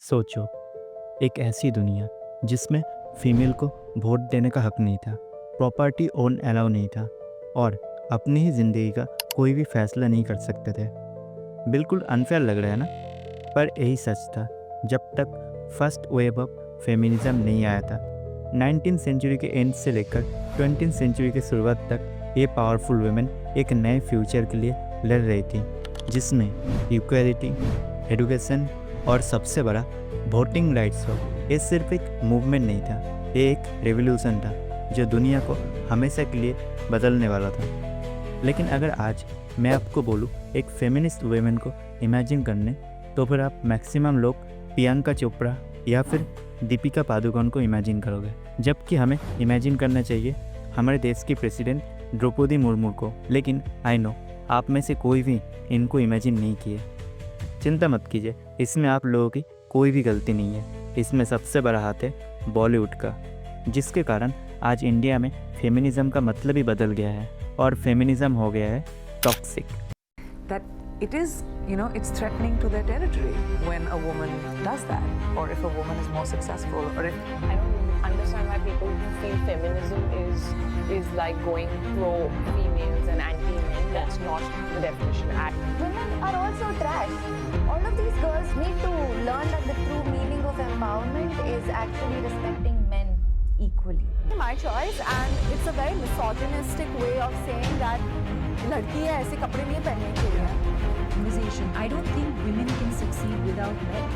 सोचो, एक ऐसी दुनिया जिसमें फीमेल को वोट देने का हक नहीं था, प्रॉपर्टी ओन अलाउ नहीं था और अपनी ही ज़िंदगी का कोई भी फैसला नहीं कर सकते थे। बिल्कुल अनफेयर लग रहा है ना? पर यही सच था जब तक फर्स्ट वेव ऑफ फेमिनिज्म नहीं आया था। 19th सेंचुरी के एंड से लेकर 20th सेंचुरी की शुरुआत तक ये पावरफुल वुमेन एक नए फ्यूचर के लिए लड़ रही थी, जिसमें इक्वालिटी, एजुकेशन और सबसे बड़ा वोटिंग राइट्स हो। ये सिर्फ एक मूवमेंट नहीं था, ये एक रेवोल्यूशन था जो दुनिया को हमेशा के लिए बदलने वाला था। लेकिन अगर आज मैं आपको बोलूँ एक फेमिनिस्ट वुमेन को इमेजिन करने, तो फिर आप मैक्सिमम लोग प्रियंका चोपड़ा या फिर दीपिका पादुकोण को इमेजिन करोगे, जबकि हमें इमेजिन करना चाहिए हमारे देश की प्रेसिडेंट द्रौपदी मुर्मू को। लेकिन आई नो आप में से कोई भी इनको इमेजिन नहीं किए। चिंता मत कीजिए, इसमें आप लोगों की कोई भी गलती नहीं है। इसमें सबसे बड़ा हाथ है बॉलीवुड का, जिसके कारण आज इंडिया में फेमिनिज्म का मतलब ही बदल गया है और फेमिनिज्म हो गया है toxic. That it is, it's threatening to their territory when a woman does that, or if a woman is more successful, or if I don't understand why people feel feminism is like going pro females and anti men. That's not the definition. Women are also trash. All of these girls need to learn that the true meaning of empowerment is actually respecting men equally. My choice, and it's a very misogynistic way of saying that लड़की है ऐसे कपड़े नहीं पहनने चाहिए। Conversation. I don't think women can succeed without men,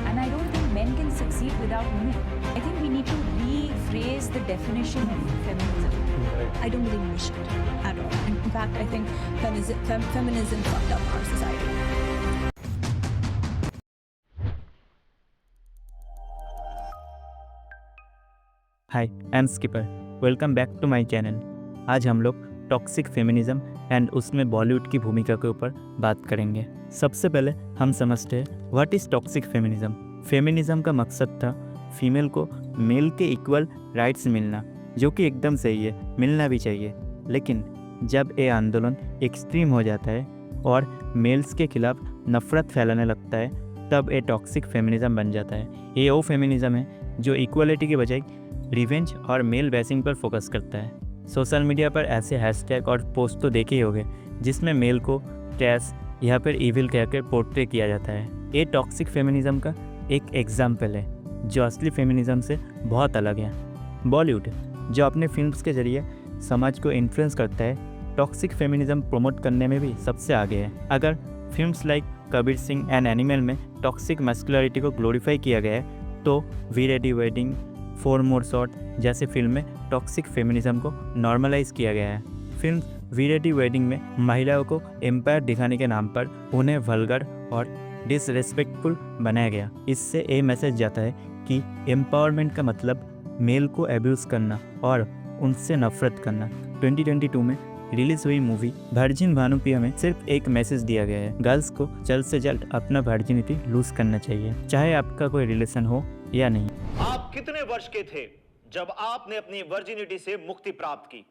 and I don't think men can succeed without women. I think we need to rephrase the definition of feminism. I don't believe we should at all. And in fact, I think feminism fucked up our society. Hi, I am skipper. Welcome back to my channel. आज हम लोग toxic feminism and उसमें बॉलीवुड की भूमिका के ऊपर बात करेंगे। सबसे पहले हम समझते हैं what is toxic feminism. Feminism का मकसद था फीमेल को मेल के इक्वल राइट्स मिलना, जो कि एकदम सही है, मिलना भी चाहिए। लेकिन जब ये आंदोलन एक्सट्रीम हो जाता है और मेल्स के खिलाफ नफ़रत फैलाने लगता है, तब ये टॉक्सिक फेमिनिज्म बन जाता है। ये वो फेमिनिज्म है जो इक्वलिटी के बजाय रिवेंज और मेल बेसिंग पर फोकस करता है। सोशल मीडिया पर ऐसे हैशटैग और पोस्ट तो देखे ही होंगे जिसमें मेल को ट्रैश या फिर इविल कहकर पोर्ट्रे किया जाता है। ये टॉक्सिक फेमिनिज्म का एक एग्जाम्पल है जो असली फेमिनिज्म से बहुत अलग है। बॉलीवुड, जो अपने फिल्म्स के जरिए समाज को इन्फ्लुएंस करता है, टॉक्सिक फेमिनिज्म प्रमोट करने में भी सबसे आगे है। अगर films like Kabir Singh and Animal में टॉक्सिक मस्कुलरिटी को ग्लोरीफाई किया गया है, तो Veere Di wedding, 4 More Shot जैसे फिल्म में टॉक्सिक फेमिनिज्म को नॉर्मलाइज किया गया है। फिल्म वी रेडी वेडिंग में महिलाओं को एम्पायर दिखाने के नाम पर उन्हें वल्गर और डिसरेस्पेक्टफुल बनाया गया। इससे ये मैसेज जाता है कि एम्पावरमेंट का मतलब मेल को एब्यूज़ करना और उनसे नफरत करना। 2022 में रिलीज हुई मूवी वर्जिन भानुप्रिया में सिर्फ एक मैसेज दिया गया है, गर्ल्स को जल्द से जल्द अपना वर्जिनिटी लूज करना चाहिए, चाहे आपका कोई रिलेशन हो या नहीं। आप कितने वर्ष के थे जब आपने अपनी वर्जिनिटी से मुक्ति प्राप्त की?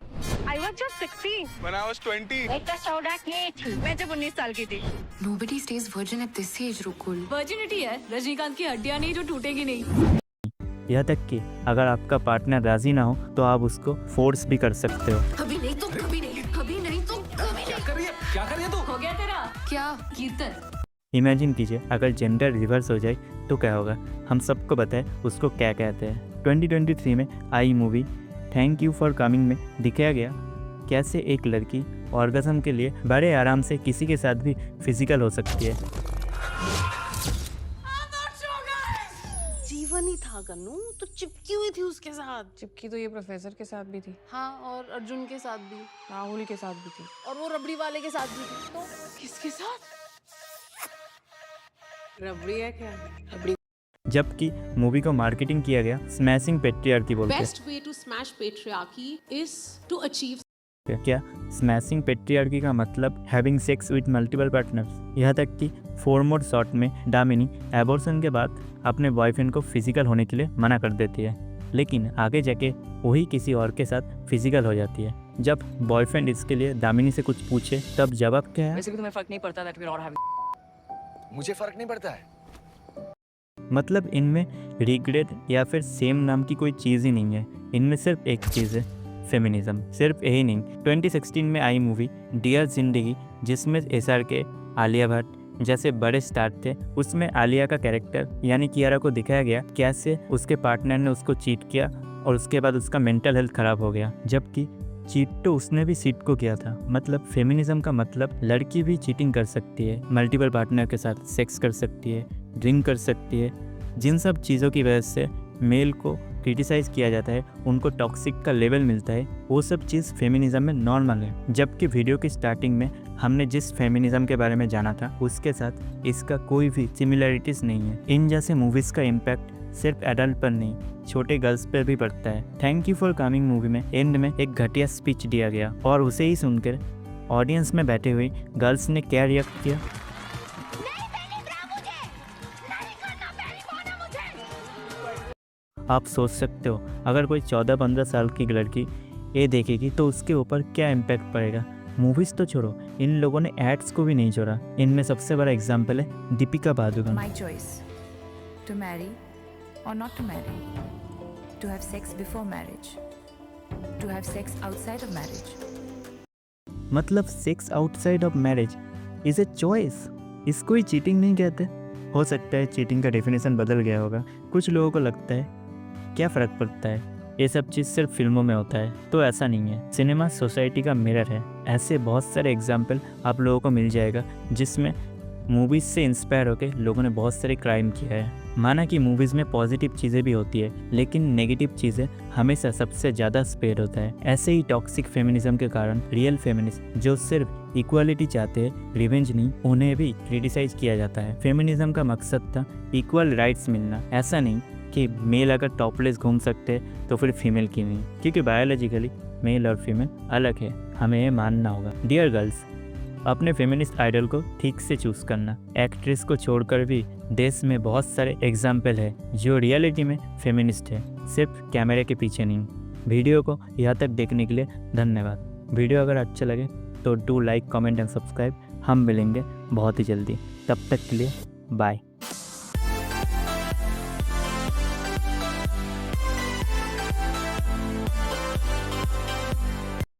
I was just 16 When I was 20. मैं तो 14 की थी। मैं जब 19 साल की थी। Nobody stays virgin at this age, Rakul. Virginity है रजनीकांत की हड्डियां नहीं जो टूटेगी नहीं। यहाँ तक कि अगर आपका पार्टनर राजी ना हो तो आप उसको फोर्स भी कर सकते हो। कभी नहीं तो कभी नहीं, कभी नहीं तो कभी नहीं। क्या कर रही है तू? हो गया तेरा क्या कीर्तन? इमेजिन कीजिए अगर जेंडर रिवर्स हो जाए तो क्या होगा। हम सबको बताए उसको क्या कहते हैं। 2023 में आई movie thank you for coming में दिखाया गया कैसे एक लड़की ऑर्गेज्म के लिए बड़े आराम से किसी के साथ भी फिजिकल हो सकती है। जीवन ही था कन्नू, तो चिपकी हुई थी उसके साथ। चिपकी तो ये प्रोफेसर के साथ भी थी, हाँ, और अर्जुन के साथ भी, राहुल के साथ भी थी, और वो रबड़ी वाले के साथ भी थी। तो किसके साथ? रबड़ी है क्या? रबड़ी। जबकि मूवी को मार्केटिंग किया गया स्मैशिंग पेट्रियार्की बोलकर। Best way to smash patriarchy is to achieve. क्या स्मैशिंग पेट्रियार्की का मतलब having sex with multiple partners. यहाँ तक कि 4 More Shot में दामिनी एबॉर्शन के बाद अपने बॉयफ्रेंड को फिजिकल होने के लिए मना कर देती है, लेकिन आगे जाके वही किसी और के साथ फिजिकल हो जाती है। जब बॉयफ्रेंड इसके लिए दामिनी से कुछ पूछे तब जवाब क्या है? वैसे भी तुम्हें फर्क नहीं पड़ता that we're all having मुझे फर्क नहीं पड़ता है। मतलब इनमें रिग्रेट या फिर सेम नाम की कोई चीज़ ही नहीं है, इनमें सिर्फ एक चीज़ है, फेमिनिज्म। सिर्फ यही नहीं, 2016 में आई मूवी डियर जिंदगी, जिसमें SRK, आलिया भट्ट जैसे बड़े स्टार थे, उसमें आलिया का कैरेक्टर यानी कियारा को दिखाया गया कैसे उसके पार्टनर ने उसको चीट किया और उसके बाद उसका मेंटल हेल्थ ख़राब हो गया, जबकि चीट तो उसने भी सीट को किया था। मतलब फेमिनिज्म का मतलब लड़की भी चीटिंग कर सकती है, मल्टीपल पार्टनर के साथ सेक्स कर सकती है, ड्रिंक कर सकती है। जिन सब चीज़ों की वजह से मेल को क्रिटिसाइज़ किया जाता है, उनको टॉक्सिक का लेवल मिलता है, वो सब चीज़ फेमिनिज्म में नॉर्मल है। जबकि वीडियो की स्टार्टिंग में हमने जिस फेमिनिज्म के बारे में जाना था, उसके साथ इसका कोई भी सिमिलरिटीज़ नहीं है। इन जैसे मूवीज़ का इम्पैक्ट सिर्फ एडल्ट पर नहीं, छोटे गर्ल्स पर भी पड़ता है। Thank you for coming movie में एंड में एक घटिया स्पीच दिया गया और उसे ही सुनकर ऑडियंस में बैठे हुए गर्ल्स ने क्या रिएक्ट किया। आप सोच सकते हो अगर कोई 14-15 साल की लड़की ये देखेगी तो उसके ऊपर क्या इम्पैक्ट पड़ेगा। मूवीज़ तो छोड़ो, इन लोगों ने एड्स को भी नहीं छोड़ा। इनमें सबसे बड़ा एग्जाम्पल है Deepika Padukone. My choice to marry or not to marry, to have sex before marriage, to have sex outside of marriage. मतलब sex outside of marriage is a choice, इसको ही चीटिंग नहीं कहते। हो सकता है चीटिंग का डेफिनेशन बदल गया होगा, कुछ लोगों को लगता है क्या फ़र्क पड़ता है, ये सब चीज़ सिर्फ फिल्मों में होता है, तो ऐसा नहीं है। सिनेमा सोसाइटी का मिरर है। ऐसे बहुत सारे एग्जाम्पल आप लोगों को मिल जाएगा जिसमें मूवीज़ से इंस्पायर होकर लोगों ने बहुत सारे क्राइम किया है। माना कि मूवीज़ में पॉजिटिव चीज़ें भी होती है, लेकिन नेगेटिव चीज़ें हमेशा सबसे ज़्यादा स्प्रेड होता है। ऐसे ही टॉक्सिक फेमिनिज्म के कारण रियल फेमिनिस्ट जो सिर्फ इक्वालिटी चाहते हैं, रिवेंज नहीं, उन्हें भी क्रिटिसाइज किया जाता है। फेमिनिज्म का मकसद था इक्वल राइट्स मिलना, ऐसा नहीं कि मेल अगर टॉपलेस घूम सकते हैं तो फिर फीमेल की नहीं, क्योंकि बायोलॉजिकली मेल और फीमेल अलग है, हमें ये मानना होगा। डियर गर्ल्स, अपने फेमिनिस्ट आइडल को ठीक से चूज़ करना। एक्ट्रेस को छोड़कर भी देश में बहुत सारे एग्जाम्पल है जो रियलिटी में फेमिनिस्ट है, सिर्फ कैमरे के पीछे नहीं। वीडियो को यहाँ तक देखने के लिए धन्यवाद। वीडियो अगर अच्छा लगे तो do like, comment and subscribe. हम मिलेंगे बहुत ही जल्दी, तब तक के लिए बाय।